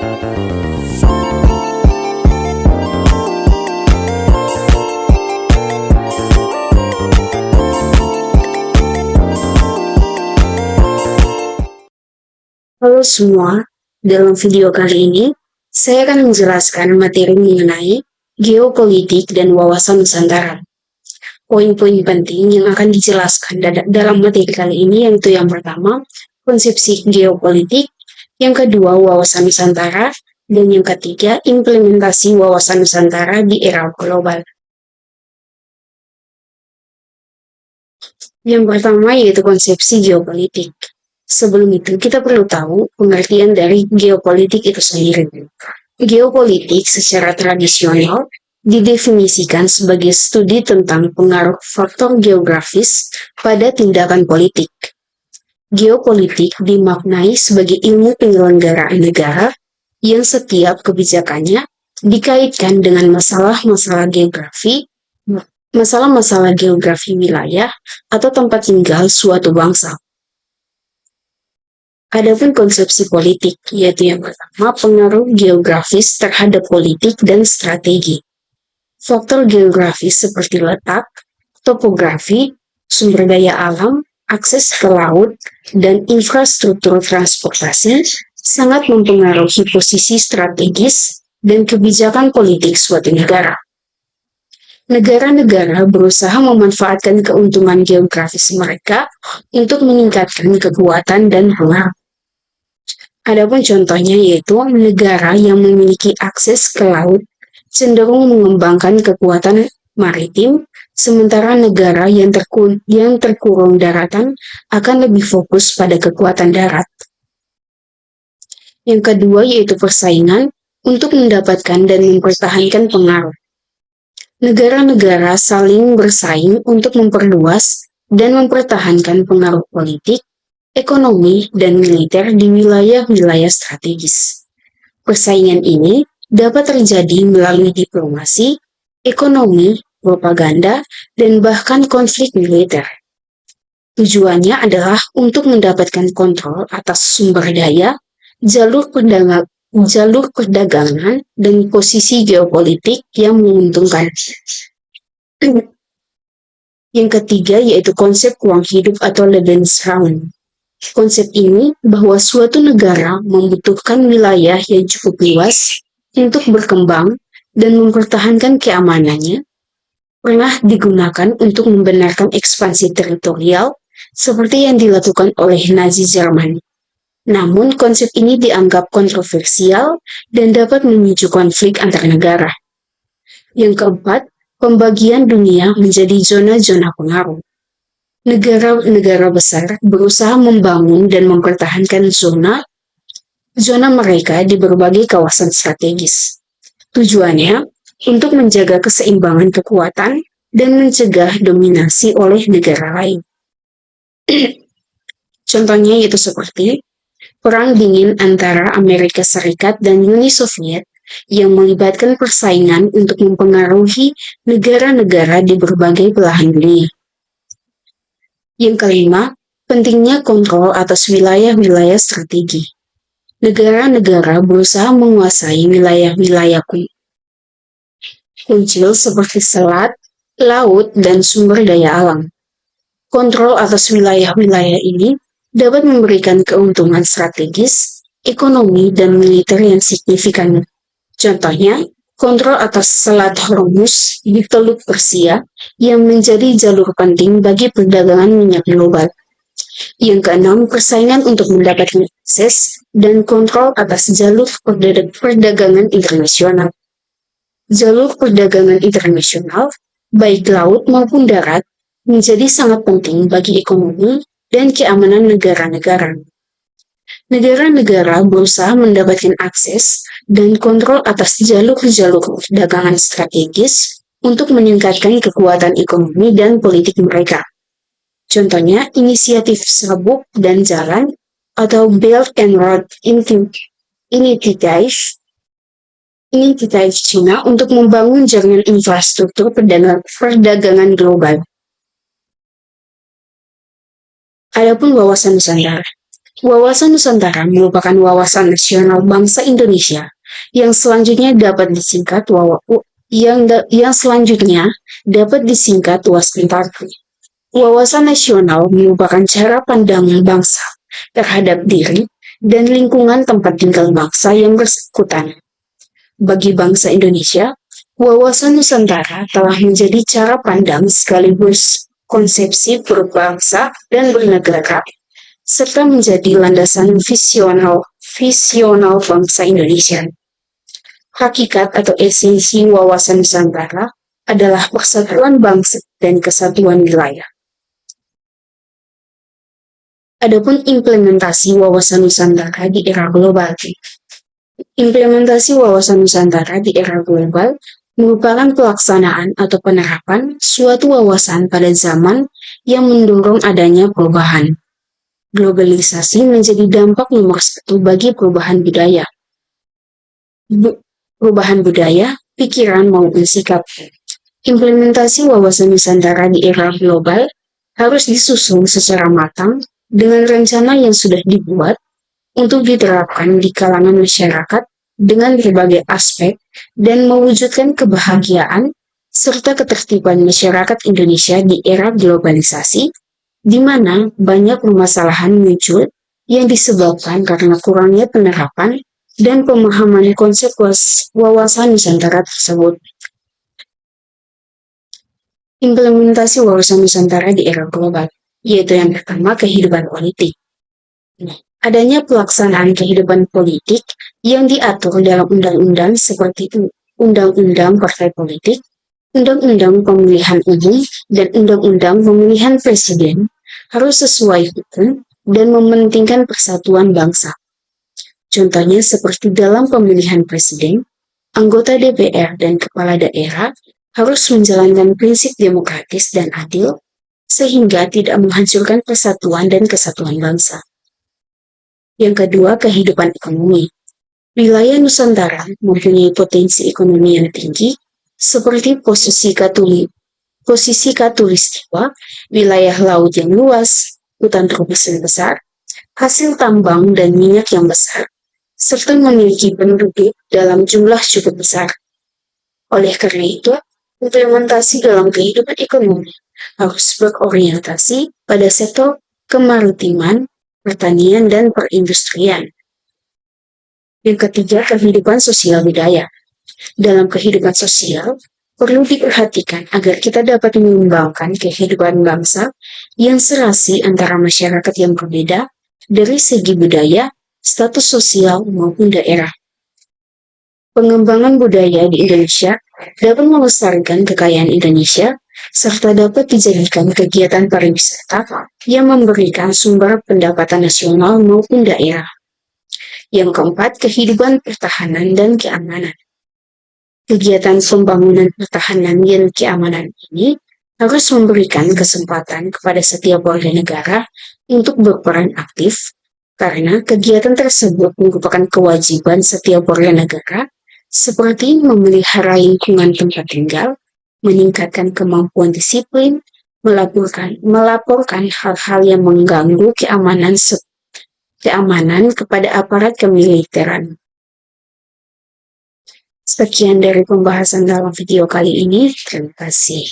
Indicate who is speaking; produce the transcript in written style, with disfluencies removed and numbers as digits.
Speaker 1: Halo semua, dalam video kali ini saya akan menjelaskan materi mengenai geopolitik dan wawasan Nusantara. Poin-poin penting yang akan dijelaskan dalam materi kali ini yaitu yang pertama, konsepsi geopolitik, yang kedua, wawasan Nusantara, dan yang ketiga, implementasi wawasan Nusantara di era global. Yang pertama yaitu konsepsi geopolitik. Sebelum itu, kita perlu tahu pengertian dari geopolitik itu sendiri. Geopolitik secara tradisional didefinisikan sebagai studi tentang pengaruh faktor geografis pada tindakan politik. Geopolitik dimaknai sebagai ilmu penyelenggaraan negara yang setiap kebijakannya dikaitkan dengan masalah-masalah geografi wilayah atau tempat tinggal suatu bangsa. Adapun konsepsi politik, yaitu yang pertama, pengaruh geografis terhadap politik dan strategi. Faktor geografis seperti letak, topografi, sumber daya alam, akses ke laut, dan infrastruktur transportasi sangat mempengaruhi posisi strategis dan kebijakan politik suatu negara. Negara-negara berusaha memanfaatkan keuntungan geografis mereka untuk meningkatkan kekuatan dan pengaruh. Adapun contohnya yaitu negara yang memiliki akses ke laut cenderung mengembangkan kekuatan maritim, sementara negara yang terkurung daratan akan lebih fokus pada kekuatan darat. Yang kedua yaitu persaingan untuk mendapatkan dan mempertahankan pengaruh. Negara-negara saling bersaing untuk memperluas dan mempertahankan pengaruh politik, ekonomi, dan militer di wilayah-wilayah strategis. Persaingan ini dapat terjadi melalui diplomasi, ekonomi, propaganda, dan bahkan konflik militer. Tujuannya adalah untuk mendapatkan kontrol atas sumber daya, jalur perdagangan, dan posisi geopolitik yang menguntungkan. Yang ketiga yaitu konsep ruang hidup atau Lebensraum. Konsep ini bahwa suatu negara membutuhkan wilayah yang cukup luas untuk berkembang dan mempertahankan keamanannya, pernah digunakan untuk membenarkan ekspansi teritorial seperti yang dilakukan oleh Nazi Jerman. Namun, konsep ini dianggap kontroversial dan dapat memicu konflik antar negara. Yang keempat, pembagian dunia menjadi zona-zona pengaruh. Negara-negara besar berusaha membangun dan mempertahankan zona mereka di berbagai kawasan strategis. Tujuannya untuk menjaga keseimbangan kekuatan dan mencegah dominasi oleh negara lain. Contohnya yaitu seperti Perang Dingin antara Amerika Serikat dan Uni Soviet yang melibatkan persaingan untuk mempengaruhi negara-negara di berbagai belahan dunia. Yang kelima, pentingnya kontrol atas wilayah-wilayah strategi. Negara-negara berusaha menguasai wilayah-wilayah kunci seperti selat, laut, dan sumber daya alam. Kontrol atas wilayah-wilayah ini dapat memberikan keuntungan strategis, ekonomi, dan militer yang signifikan. Contohnya, kontrol atas Selat Hormuz di Teluk Persia yang menjadi jalur penting bagi perdagangan minyak global. Yang keenam, persaingan untuk mendapatkan akses dan kontrol atas jalur perdagangan internasional. Jalur perdagangan internasional, baik laut maupun darat, menjadi sangat penting bagi ekonomi dan keamanan negara-negara. Negara-negara berusaha mendapatkan akses dan kontrol atas jalur-jalur perdagangan strategis untuk meningkatkan kekuatan ekonomi dan politik mereka. Contohnya, inisiatif sabuk dan jalan atau Belt and Road Initiative China untuk membangun jaringan infrastruktur perdagangan global. Adapun wawasan Nusantara. Wawasan Nusantara merupakan wawasan nasional bangsa Indonesia yang selanjutnya dapat disingkat WASPINTARKI. Wawasan nasional merupakan cara pandang bangsa terhadap diri dan lingkungan tempat tinggal bangsa yang bersangkutan. Bagi bangsa Indonesia, wawasan Nusantara telah menjadi cara pandang sekaligus konsepsi berbangsa dan bernegara, serta menjadi landasan visional bangsa Indonesia. Hakikat atau esensi wawasan Nusantara adalah persatuan bangsa dan kesatuan wilayah. Adapun implementasi wawasan Nusantara di era global. Implementasi wawasan Nusantara di era global merupakan pelaksanaan atau penerapan suatu wawasan pada zaman yang mendorong adanya perubahan. Globalisasi menjadi dampak nomor satu bagi perubahan budaya. Perubahan budaya, pikiran maupun sikap. Implementasi wawasan Nusantara di era global harus disusun secara matang dengan rencana yang sudah dibuat untuk diterapkan di kalangan masyarakat dengan berbagai aspek dan mewujudkan kebahagiaan serta ketertiban masyarakat Indonesia di era globalisasi, di mana banyak permasalahan muncul yang disebabkan karena kurangnya penerapan dan pemahaman konsep wawasan Nusantara tersebut. Implementasi wawasan Nusantara di era global, yaitu yang pertama kehidupan politik. Adanya pelaksanaan kehidupan politik yang diatur dalam undang-undang seperti Undang-Undang Partai Politik, Undang-Undang Pemilihan Umum, dan Undang-Undang Pemilihan Presiden harus sesuai hukum dan mementingkan persatuan bangsa. Contohnya seperti dalam pemilihan presiden, anggota DPR dan kepala daerah harus menjalankan prinsip demokratis dan adil sehingga tidak menghancurkan persatuan dan kesatuan bangsa. Yang kedua, kehidupan ekonomi. Wilayah Nusantara mempunyai potensi ekonomi yang tinggi seperti posisi khatulistiwa, wilayah laut yang luas, hutan tropis yang besar, hasil tambang dan minyak yang besar, serta memiliki penduduk dalam jumlah cukup besar. Oleh karena itu, implementasi dalam kehidupan ekonomi harus berorientasi pada sektor kemaritiman, pertanian, dan perindustrian. Yang ketiga, kehidupan sosial budaya. Dalam kehidupan sosial, perlu diperhatikan agar kita dapat mengembangkan kehidupan bangsa yang serasi antara masyarakat yang berbeda dari segi budaya, status sosial, maupun daerah. Pengembangan budaya di Indonesia dapat melestarikan kekayaan Indonesia serta dapat dijadikan kegiatan pariwisata yang memberikan sumber pendapatan nasional maupun daerah. Yang keempat, kehidupan pertahanan dan keamanan. Kegiatan pembangunan pertahanan dan keamanan ini harus memberikan kesempatan kepada setiap warga negara untuk berperan aktif, karena kegiatan tersebut merupakan kewajiban setiap warga negara seperti memelihara lingkungan tempat tinggal, meningkatkan kemampuan disiplin, melaporkan hal-hal yang mengganggu keamanan kepada aparat kemiliteran. Sekian dari pembahasan dalam video kali ini. Terima kasih.